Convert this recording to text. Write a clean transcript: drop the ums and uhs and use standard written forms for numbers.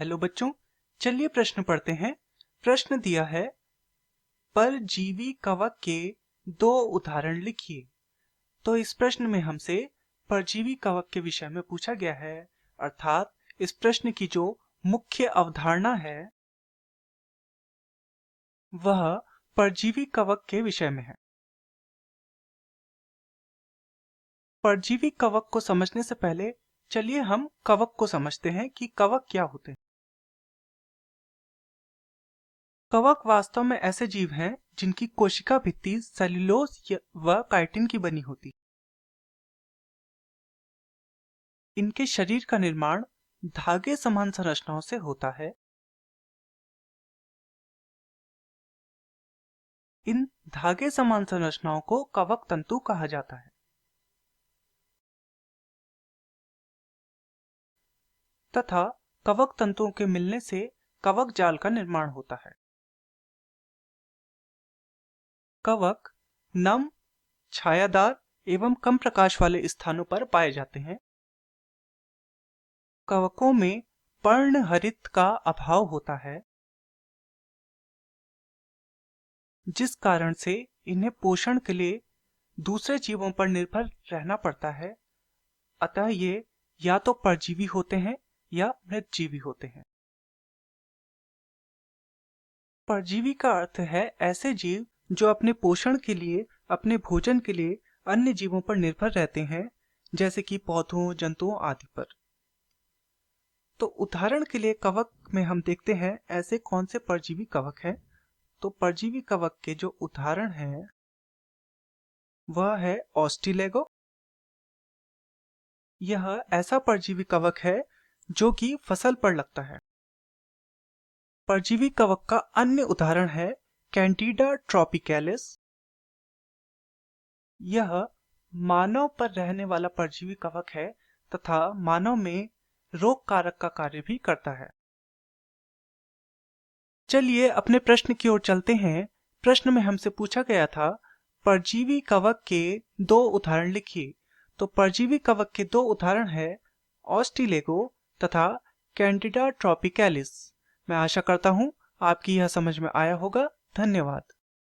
Hello बच्चों, चलिए प्रश्न पढ़ते हैं। प्रश्न दिया है, परजीवी कवक के दो उदाहरण लिखिए। तो इस प्रश्न में हमसे परजीवी कवक के विषय में पूछा गया है, अर्थात इस प्रश्न की जो मुख्य अवधारणा है वह परजीवी कवक के विषय में है। परजीवी कवक को समझने से पहले चलिए हम कवक को समझते हैं कि कवक क्या होते हैं। कवक वास्तव में ऐसे जीव हैं जिनकी कोशिका भित्ति सेल्यूलोज व काइटिन की बनी होती। इनके शरीर का निर्माण धागे समान संरचनाओं से होता है। इन धागे समान संरचनाओं को कवक तंतु कहा जाता है तथा कवक तंतुओं के मिलने से कवक जाल का निर्माण होता है। कवक नम, छायादार एवं कम प्रकाश वाले स्थानों पर पाए जाते हैं। कवकों में पर्णहरित का अभाव होता है, जिस कारण से इन्हें पोषण के लिए दूसरे जीवों पर निर्भर रहना पड़ता है। अतः ये या तो परजीवी होते हैं या मृतजीवी होते हैं। परजीवी का अर्थ है ऐसे जीव जो अपने पोषण के लिए, अपने भोजन के लिए अन्य जीवों पर निर्भर रहते हैं, जैसे कि पौधों, जंतुओं आदि पर। तो उदाहरण के लिए कवक में हम देखते हैं ऐसे कौन से परजीवी कवक हैं। तो परजीवी कवक के जो उदाहरण हैं वह है ऑस्टिलेगो। यह ऐसा परजीवी कवक है जो कि फसल पर लगता है। परजीवी कवक का अन्य उदाहरण है कैंडिडा ट्रॉपिकैलिस। यह मानव पर रहने वाला परजीवी कवक है तथा मानव में रोग कारक का कार्य भी करता है। चलिए अपने प्रश्न की ओर चलते हैं। प्रश्न में हमसे पूछा गया था, परजीवी कवक के दो उदाहरण लिखिए। तो परजीवी कवक के दो उदाहरण है ऑस्टिलेगो तथा कैंडिडा ट्रॉपिकैलिस। मैं आशा करता हूं आपकी यह समझ में आया होगा। धन्यवाद।